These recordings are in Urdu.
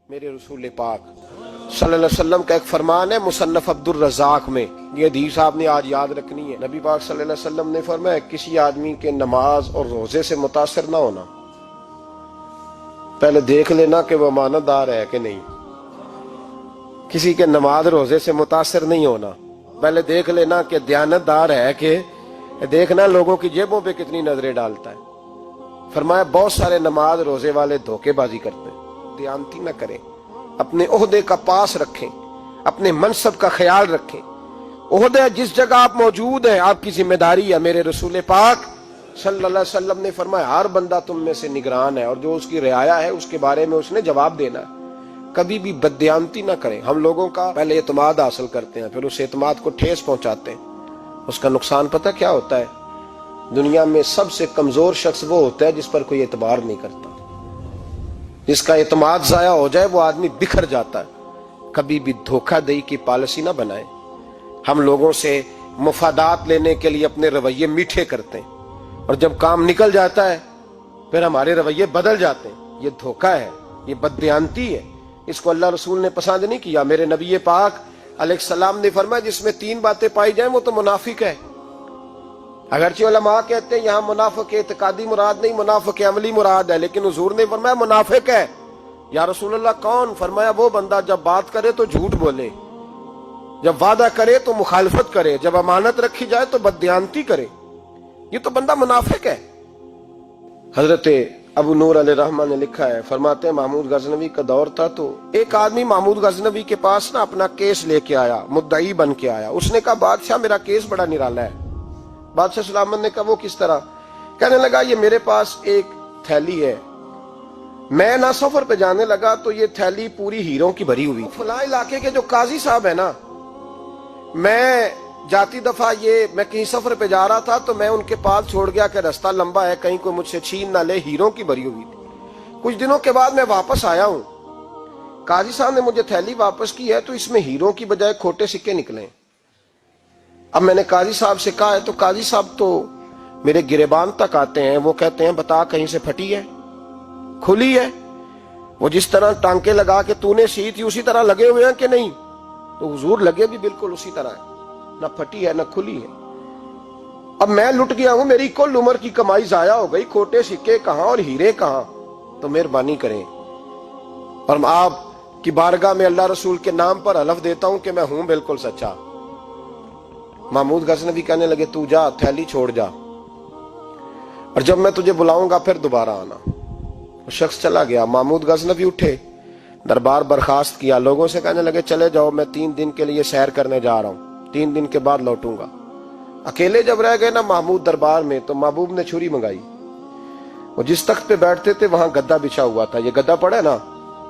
میرے رسول پاک صلی اللہ علیہ وسلم کا ایک فرمان ہے مصنف عبدالرزاق میں، یہ حدیث آپ نے آج یاد رکھنی ہے۔ نبی پاک صلی اللہ علیہ وسلم نے فرمایا کسی آدمی کے نماز اور روزے سے متاثر نہ ہونا، پہلے دیکھ لینا کہ وہ امانت دار ہے کہ نہیں۔ کسی کے نماز روزے سے متاثر نہیں ہونا، پہلے دیکھ لینا کہ دیانت دار ہے کہ دیکھنا لوگوں کی جیبوں پہ کتنی نظریں ڈالتا ہے۔ فرمایا بہت سارے نماز روزے والے دھوکے بازی کرتے ہیں، دیانتی نہ کریں، اپنے عہدے کا پاس رکھیں، اپنے منصب کا خیال رکھیں۔ عہدہ جس جگہ آپ موجود ہیں آپ کی ذمہ داری ہے۔ میرے رسول پاک صلی اللہ علیہ وسلم نے فرمایا ہر بندہ تم میں سے نگران ہے، اور جو اس کی رعایا ہے اس کے بارے میں اس نے جواب دینا ہے۔ کبھی بھی بددیانتی نہ کریں۔ ہم لوگوں کا پہلے اعتماد حاصل کرتے ہیں، پھر اس اعتماد کو ٹھیس پہنچاتے ہیں۔ اس کا نقصان پتہ کیا ہوتا ہے؟ دنیا میں سب سے کمزور شخص وہ ہوتا ہے جس پر کوئی اعتبار نہیں کرتا۔ جس کا اعتماد ضائع ہو جائے وہ آدمی بکھر جاتا ہے۔ کبھی بھی دھوکہ دہی کی پالیسی نہ بنائیں۔ ہم لوگوں سے مفادات لینے کے لیے اپنے رویے میٹھے کرتے ہیں، اور جب کام نکل جاتا ہے پھر ہمارے رویے بدل جاتے ہیں۔ یہ دھوکہ ہے، یہ بددیانتی ہے، اس کو اللہ رسول نے پسند نہیں کیا۔ میرے نبی پاک علیہ السلام نے فرمایا جس میں تین باتیں پائی جائیں وہ تو منافق ہے۔ اگرچہ علماء کہتے ہیں یہاں منافق اعتقادی مراد نہیں، منافق عملی مراد ہے، لیکن حضور نے فرمایا منافق ہے۔ یا رسول اللہ کون؟ فرمایا وہ بندہ جب بات کرے تو جھوٹ بولے، جب وعدہ کرے تو مخالفت کرے، جب امانت رکھی جائے تو بددیانتی کرے، یہ تو بندہ منافق ہے۔ حضرت ابو نور علیہ رحمہ نے لکھا ہے، فرماتے ہیں محمود غزنوی کا دور تھا تو ایک آدمی محمود غزنوی کے پاس نا اپنا کیس لے کے آیا، مدعی بن کے آیا۔ اس نے کہا بادشاہ میرا کیس بڑا نرالا ہے۔ بادشاہ سلامت نے کہا وہ کس طرح؟ کہنے لگا یہ میرے پاس ایک تھیلی ہے، میں نہ سفر پہ جانے لگا تو یہ تھیلی پوری ہیروں کی بھری ہوئی، فلاں علاقے کے جو قاضی صاحب ہے نا، میں جاتی دفعہ میں کہیں سفر پہ جا رہا تھا تو میں ان کے پاس چھوڑ گیا کہ راستہ لمبا ہے، کہیں کوئی مجھ سے چھین نہ لے، ہیروں کی بھری ہوئی تھی۔ کچھ دنوں کے بعد میں واپس آیا ہوں، قاضی صاحب نے مجھے تھیلی واپس کی ہے تو اس میں ہیروں کی بجائے کھوٹے سکے نکلے۔ اب میں نے قاضی صاحب سے کہا ہے تو قاضی صاحب تو میرے گریبان تک آتے ہیں، وہ کہتے ہیں بتا کہیں سے پھٹی ہے، کھلی ہے؟ وہ جس طرح ٹانکے لگا کے تو نے سی تھی اسی طرح لگے ہوئے ہیں کہ نہیں؟ تو حضور لگے بھی بالکل اسی طرح ہے، نہ پھٹی ہے نہ کھلی ہے۔ اب میں لٹ گیا ہوں، میری کل عمر کی کمائی ضائع ہو گئی، کھوٹے سکے کہاں اور ہیرے کہاں؟ تو مہربانی کریں، اور آپ کی بارگاہ میں اللہ رسول کے نام پر حلف دیتا ہوں کہ میں ہوں بالکل سچا۔ محمود غزنوی کہنے لگے تو جا، تھیلی چھوڑ جا، اور جب میں تجھے بلاؤں گا پھر دوبارہ آنا۔ وہ شخص چلا گیا۔ محمود غزنوی اٹھے، دربار برخاست کیا، لوگوں سے کہنے لگے چلے جاؤ میں 3 دن کے لیے سیر کرنے جا رہا ہوں، 3 دن کے بعد لوٹوں گا۔ اکیلے جب رہ گئے نا محمود دربار میں تو محبوب نے چھری منگائی۔ وہ جس تخت پہ بیٹھتے تھے وہاں گدا بچھا ہوا تھا، یہ گدا پڑا ہے نا،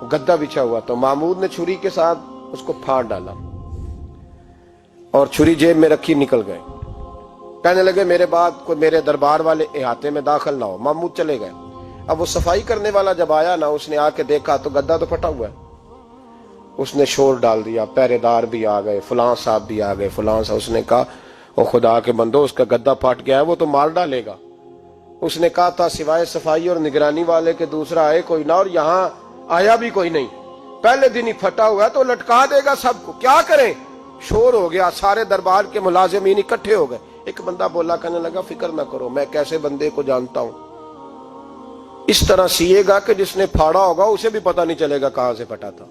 وہ گدا بچھا ہوا تھا۔ محمود نے چھری کے ساتھ اس کو پھاڑ ڈالا اور چھری جیب میں رکھی نکل گئے۔ کہنے لگے میرے بعد کوئی میرے دربار والے احاطے میں داخل نہ ہو۔ محمود چلے گئے۔ اب وہ صفائی کرنے والا جب آیا نا، اس نے آ کے دیکھا تو گدا تو پھٹا ہوا ہے۔ اس نے شور ڈال دیا، پہرے دار بھی آ گئے، فلاں صاحب بھی آ گئے، فلاں صاحب۔ اس نے کہا او خدا کے بندو، اس کا گدا پھٹ گیا ہے، وہ تو مار ڈالے گا۔ اس نے کہا تھا سوائے صفائی اور نگرانی والے کے دوسرا آئے کوئی نہ، اور یہاں آیا بھی کوئی نہیں، پہلے دن ہی پھٹا ہوا ہے تو لٹکا دے گا سب کو، کیا کریں؟ شور ہو گیا، سارے دربار کے ملازمین اکٹھے ہو گئے۔ ایک بندہ بولا، کہنے لگا فکر نہ کرو، میں کیسے بندے کو جانتا ہوں، اس طرح سیے گا کہ جس نے پھاڑا ہوگا اسے بھی پتہ نہیں چلے گا کہاں سے پھٹا تھا،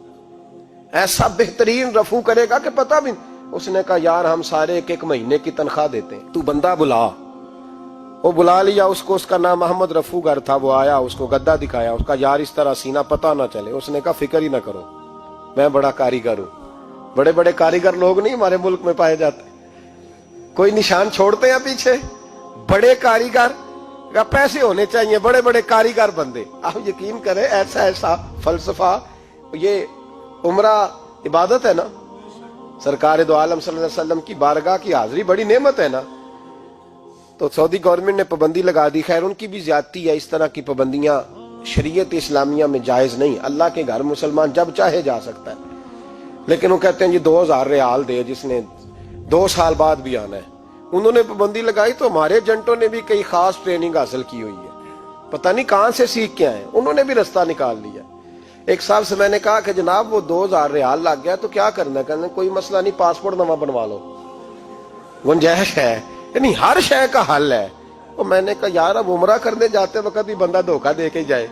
ایسا بہترین رفو کرے گا کہ پتہ بھی۔ اس نے کہا یار ہم سارے 1 مہینے کی تنخواہ دیتے ہیں، تو بندہ بلا۔ وہ بلا لیا اس کو، اس کا نام محمد رفو گر تھا۔ وہ آیا، اس کو گدا دکھایا، اس کا یار اس طرح سینا پتہ نہ چلے۔ اس نے کہا فکر ہی نہ کرو، میں بڑا کاریگر ہوں۔ بڑے بڑے کاریگر لوگ نہیں ہمارے ملک میں پائے جاتے، کوئی نشان چھوڑتے ہیں پیچھے؟ بڑے کاریگر کا پیسے ہونے چاہیے، بڑے بڑے کاریگر بندے۔ آپ یقین کریں ایسا فلسفہ، یہ عمرہ عبادت ہے نا، سرکار دو عالم صلی اللہ علیہ وسلم کی بارگاہ کی حاضری بڑی نعمت ہے نا۔ تو سعودی گورنمنٹ نے پابندی لگا دی، خیر ان کی بھی زیادتی ہے، اس طرح کی پابندیاں شریعت اسلامیہ میں جائز نہیں۔ اللہ کے گھر مسلمان جب چاہے جا سکتا ہے، لیکن وہ کہتے ہیں جی 2000 ریال دے جس نے 2 سال بعد بھی آنا ہے۔ انہوں نے پابندی لگائی تو ہمارے ایجنٹوں نے بھی کئی خاص ٹریننگ حاصل کی ہوئی ہے، پتہ نہیں کہاں سے سیکھ کے آئے، انہوں نے بھی رستہ نکال لیا۔ ایک صاحب سے میں نے کہا کہ جناب وہ 2000 ریال لگ گیا تو کیا کرنا ہے؟ کہنے کوئی مسئلہ نہیں، پاسپورٹ نواں بنوا لو، گنجائش ہے، یعنی ہر شے کا حل ہے۔ اور میں نے کہا یار اب عمرہ کرنے جاتے وقت بھی بندہ دھوکہ دے کے جائے،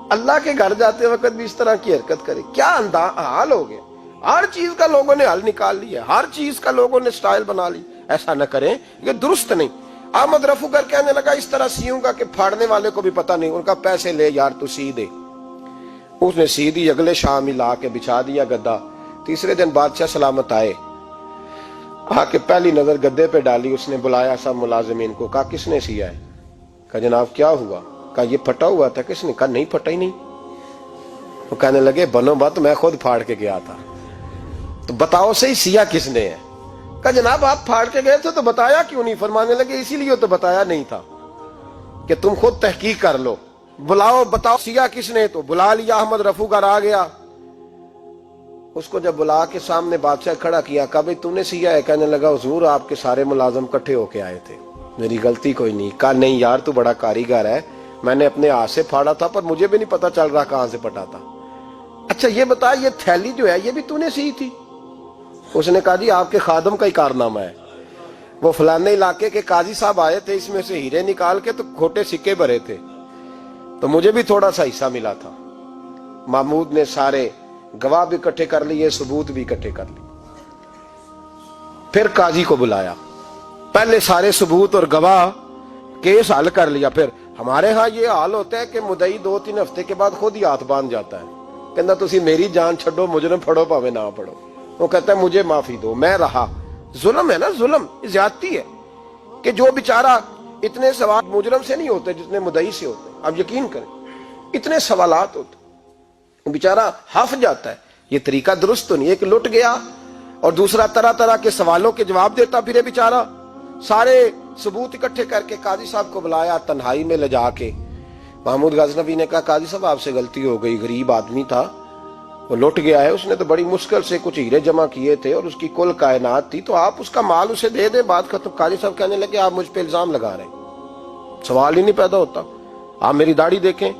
اللہ کے گھر جاتے وقت بھی اس طرح کی حرکت کرے، کیا حال ہو گیا؟ ہر چیز کا لوگوں نے حل نکال لیا، ہر چیز کا لوگوں نے سٹائل بنا لی۔ ایسا نہ کریں، یہ درست نہیں۔ احمد رفو گر کہنے لگا اس طرح سیوں گا کہ پھاڑنے والے کو بھی پتہ نہیں۔ ان کا پیسے لے یار تو سی دے۔ اس نے سی دی، اگلے شام ہی لا کے بچھا دیا گدا۔ تیسرے دن بادشاہ سلامت آئے، آ کے پہلی نظر گدے پہ ڈالی، اس نے بلایا سب ملازمین کو، کہا کس نے سیا ہے؟ کہا جناب کیا ہوا؟ کہا یہ پھٹا ہوا تھا۔ کس نے؟ کہا نہیں پھٹا ہی نہیں۔ وہ کہنے لگے بنو بات، میں خود پھاڑ کے گیا تھا۔ تو بتاؤ صحیح سیا کس نے ہے؟ کہا جناب آپ پھاڑ کے گئے تھے تو بتایا کیوں نہیں؟ فرمانے لگے اسی لیے تو بتایا نہیں تھا کہ تم خود تحقیق کر لو، بلاؤ بتاؤ سیا کس نے۔ تو بلا لیا، احمد رفو گر آ گیا۔ اس کو جب بلا کے سامنے بادشاہ کھڑا کیا، کہا بھئی تو نے سیا ہے؟ کہنے لگا حضور آپ کے سارے ملازم کٹھے ہو کے آئے تھے، میری غلطی کوئی نہیں۔ کہا نہیں یار تو بڑا کاریگر ہے، میں نے اپنے ہاتھ سے پھاڑا تھا پر مجھے بھی نہیں پتا چل رہا کہاں سے پھٹا تھا۔ اچھا یہ بتا یہ تھیلی جو ہے یہ بھی تو نے سی تھی؟ اس نے کہا جی آپ کے خادم کا ہی کارنامہ ہے، وہ فلانے علاقے کے قاضی صاحب آئے تھے، اس میں سے ہیرے نکال کے تو کھوٹے سکے بھرے تھے، تو مجھے بھی تھوڑا سا حصہ ملا تھا۔ محمود نے سارے گواہ بھی اکٹھے کر لیے، ثبوت بھی اکٹھے کر لیے۔ پھر قاضی کو بلایا، پہلے سارے ثبوت اور گواہ کیس حل کر لیا۔ پھر ہمارے ہاں یہ حال ہوتا ہے کہ مدعی 2-3 ہفتے کے بعد خود ہی ہاتھ باندھ جاتا ہے، کہنا تسی میری جان چھڈو، مجرم پھڑو پاوے نہ پڑھو۔ وہ کہتا ہے مجھے معافی دو، میں رہا۔ ظلم ہے نا، ظلم زیادتی ہے کہ جو بیچارہ اتنے سوال مجرم سے نہیں ہوتے جتنے مدعی سے ہوتے ہیں۔ اب یقین کریں اتنے سوالات ہوتے، بیچارہ ہف جاتا ہے۔ یہ طریقہ درست تو نہیں، ایک لٹ گیا اور دوسرا طرح طرح کے سوالوں کے جواب دیتا پھرے بیچارہ۔ سارے ثبوت اکٹھے کر کے قاضی صاحب کو بلایا، تنہائی میں لے جا کے محمود غزنوی نے کہا قاضی صاحب آپ سے غلطی ہو گئی، غریب آدمی تھا، وہ لٹ گیا ہے، اس نے تو بڑی مشکل سے کچھ ہیرے جمع کیے تھے اور اس کی کل کائنات تھی، تو آپ اس کا مال اسے دے دیں، بات ختم۔ قاضی صاحب کہنے لگے آپ مجھ پہ الزام لگا رہے ہیں، سوال ہی نہیں پیدا ہوتا۔ آپ میری داڑھی دیکھیں،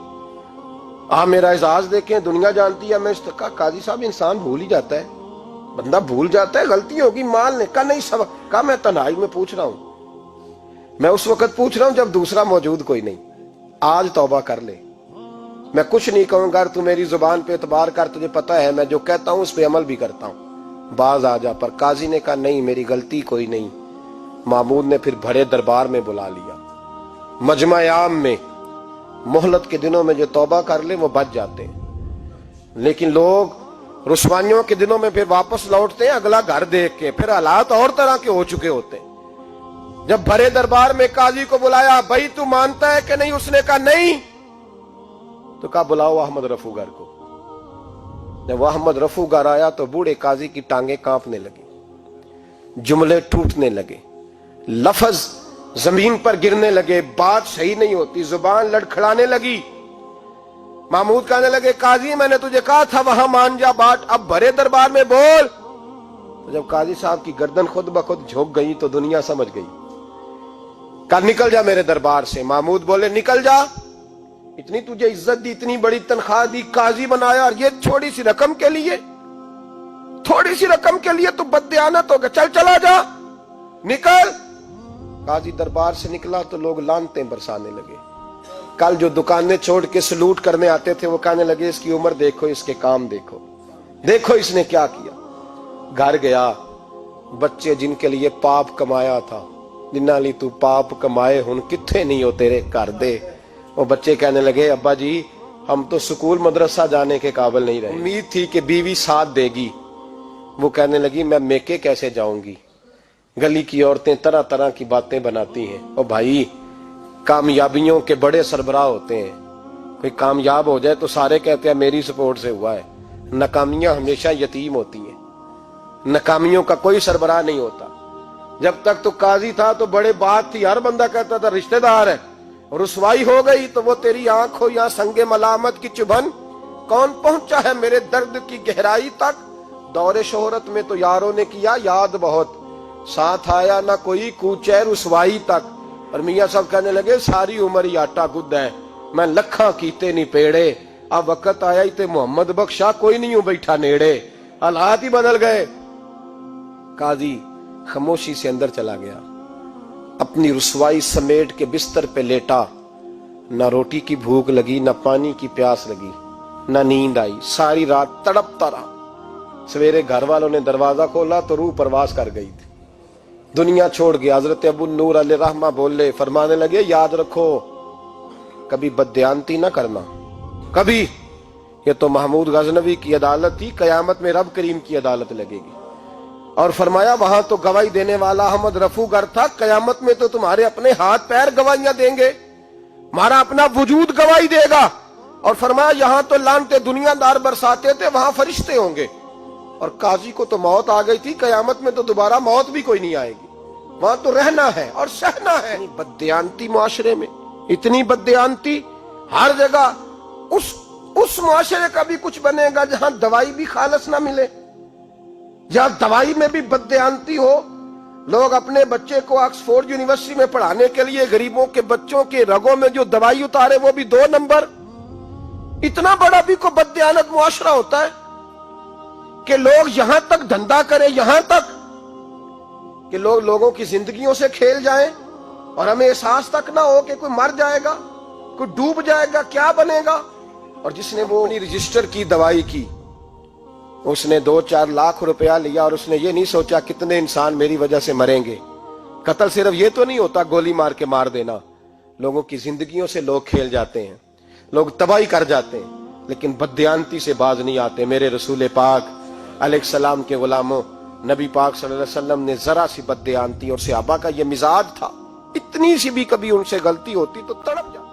آپ میرا اعزاز دیکھیں، دنیا جانتی ہے میں اس کا۔ قاضی صاحب انسان بھول ہی جاتا ہے، بندہ بھول جاتا ہے، غلطی ہوگی، مال نے کہا نہیں سب۔ کہا میں تنہائی میں پوچھ رہا ہوں، میں اس وقت پوچھ رہا ہوں جب دوسرا موجود کوئی نہیں، آج توبہ کر لے، میں کچھ نہیں کہوں گا، تو میری زبان پہ اعتبار کر، تجھے پتہ ہے میں جو کہتا ہوں اس پہ عمل بھی کرتا ہوں، باز آ جا۔ پر قاضی نے کہا نہیں میری غلطی کوئی نہیں۔ محمود نے پھر بڑے دربار میں بلا لیا، مجمع عام میں۔ مہلت کے دنوں میں جو توبہ کر لے وہ بچ جاتے ہیں، لیکن لوگ رسوائیوں کے دنوں میں پھر واپس لوٹتے ہیں اگلا گھر دیکھ کے، پھر حالات اور طرح کے ہو چکے ہوتے ہیں۔ جب بڑے دربار میں قاضی کو بلایا، بھائی تو مانتا ہے کہ نہیں؟ اس نے کہا نہیں۔ تو کہا بلاؤ احمد رفو گر کو۔ جب احمد رفو گر آیا تو بوڑھے قاضی کی ٹانگیں کانپنے لگی، جملے ٹوٹنے لگے، لفظ زمین پر گرنے لگے، بات صحیح نہیں ہوتی، زبان لڑکھڑانے لگی۔ محمود کہنے لگے قاضی میں نے تجھے کہا تھا وہاں مان جا بات، اب بڑے دربار میں بول۔ تو جب قاضی صاحب کی گردن خود بخود جھک گئی تو دنیا سمجھ گئی، کہا نکل جا میرے دربار سے۔ محمود بولے نکل جا، اتنی تجھے عزت دی، اتنی بڑی تنخواہ دی، قاضی بنایا، اور یہ چھوٹی سی رقم کے لیے، تھوڑی سی رقم کے لیے تو بددیانت ہو گیا، چل چلا جا، نکل۔ قاضی دربار سے نکلا تو لوگ لعنتیں برسانے لگے۔ کل جو دکانیں چھوڑ کے سلوٹ کرنے آتے تھے وہ کہنے لگے اس کی عمر دیکھو، اس کے کام دیکھو، دیکھو اس نے کیا کیا۔ گھر گیا، بچے جن کے لیے پاپ کمایا تھا، جنہاں لی تو پاپ کمائے ہن کتھے نہیں ہو تیرے کر دے۔ وہ بچے کہنے لگے ابا جی ہم تو سکول مدرسہ جانے کے قابل نہیں رہے، امید تھی کہ بیوی ساتھ دے گی۔ وہ کہنے لگی میں میکے کیسے جاؤں گی، گلی کی عورتیں طرح طرح کی باتیں بناتی ہیں۔ اور بھائی کامیابیوں کے بڑے سربراہ ہوتے ہیں، کوئی کامیاب ہو جائے تو سارے کہتے ہیں میری سپورٹ سے ہوا ہے، ناکامیاں ہمیشہ یتیم ہوتی ہیں، ناکامیوں کا کوئی سربراہ نہیں ہوتا۔ جب تک تو قاضی تھا تو بڑے بات تھی، ہر بندہ کہتا تھا رشتہ دار ہے، رسوائی ہو گئی تو وہ تیری آنکھ ہو یا سنگ ملامت کی چبھن، کون پہنچا ہے میرے درد کی گہرائی تک، دور شہرت میں تو یاروں نے کیا یاد بہت، ساتھ آیا نہ کوئی کوچے رسوائی تک۔ اور میاں صاحب کہنے لگے ساری عمر ہی آٹا گد ہے، میں لکھاں کیتے نہیں پیڑے، اب وقت آیا ہی تے محمد بخشا کوئی نہیں ہوں بیٹھا نیڑے، حالات ہی بدل گئے۔ قاضی خاموشی سے اندر چلا گیا، اپنی رسوائی سمیٹ کے بستر پہ لیٹا، نہ روٹی کی بھوک لگی، نہ پانی کی پیاس لگی، نہ نیند آئی، ساری رات تڑپتا رہا۔ سویرے گھر والوں نے دروازہ کھولا تو روح پرواز کر گئی تھی، دنیا چھوڑ گیا۔ حضرت ابو النور علیہ رحمہ بولے، فرمانے لگے یاد رکھو کبھی بددیانتی نہ کرنا، کبھی۔ یہ تو محمود غزنوی کی عدالت تھی، قیامت میں رب کریم کی عدالت لگے گی۔ اور فرمایا وہاں تو گواہی دینے والا احمد رفو گر تھا، قیامت میں تو تمہارے اپنے ہاتھ پیر گواہیاں دیں گے، ہمارا اپنا وجود گواہی دے گا۔ اور فرمایا یہاں تو لانتے دنیا دار برساتے تھے، وہاں فرشتے ہوں گے۔ اور قاضی کو تو موت آ گئی تھی، قیامت میں تو دوبارہ موت بھی کوئی نہیں آئے گی، وہاں تو رہنا ہے اور سہنا ہے۔ بددیانتی معاشرے میں، اتنی بددیانتی ہر جگہ۔ اس معاشرے کا بھی کچھ بنے گا جہاں دوائی بھی خالص نہ ملے، جہاں دوائی میں بھی بددیانتی ہو۔ لوگ اپنے بچے کو آکسفورڈ یونیورسٹی میں پڑھانے کے لیے غریبوں کے بچوں کے رگوں میں جو دوائی اتارے وہ بھی 2 نمبر۔ اتنا بڑا بھی کوئی بددیانت معاشرہ ہوتا ہے کہ لوگ یہاں تک دھندا کریں، یہاں تک کہ لوگ لوگوں کی زندگیوں سے کھیل جائیں اور ہمیں احساس تک نہ ہو کہ کوئی مر جائے گا، کوئی ڈوب جائے گا، کیا بنے گا۔ اور جس نے وہ اپنی رجسٹر کی دوائی کی، اس نے 2-4 لاکھ روپیہ لیا اور اس نے یہ نہیں سوچا کتنے انسان میری وجہ سے مریں گے۔ قتل صرف یہ تو نہیں ہوتا گولی مار کے مار دینا، لوگوں کی زندگیوں سے لوگ کھیل جاتے ہیں، لوگ تباہی کر جاتے ہیں، لیکن بددیانتی سے باز نہیں آتے۔ میرے رسول پاک علیہ السلام کے غلاموں، نبی پاک صلی اللہ علیہ وسلم نے ذرا سی بددیانتی، اور صحابہ کا یہ مزاج تھا، اتنی سی بھی کبھی ان سے غلطی ہوتی تو تڑپ جاتے۔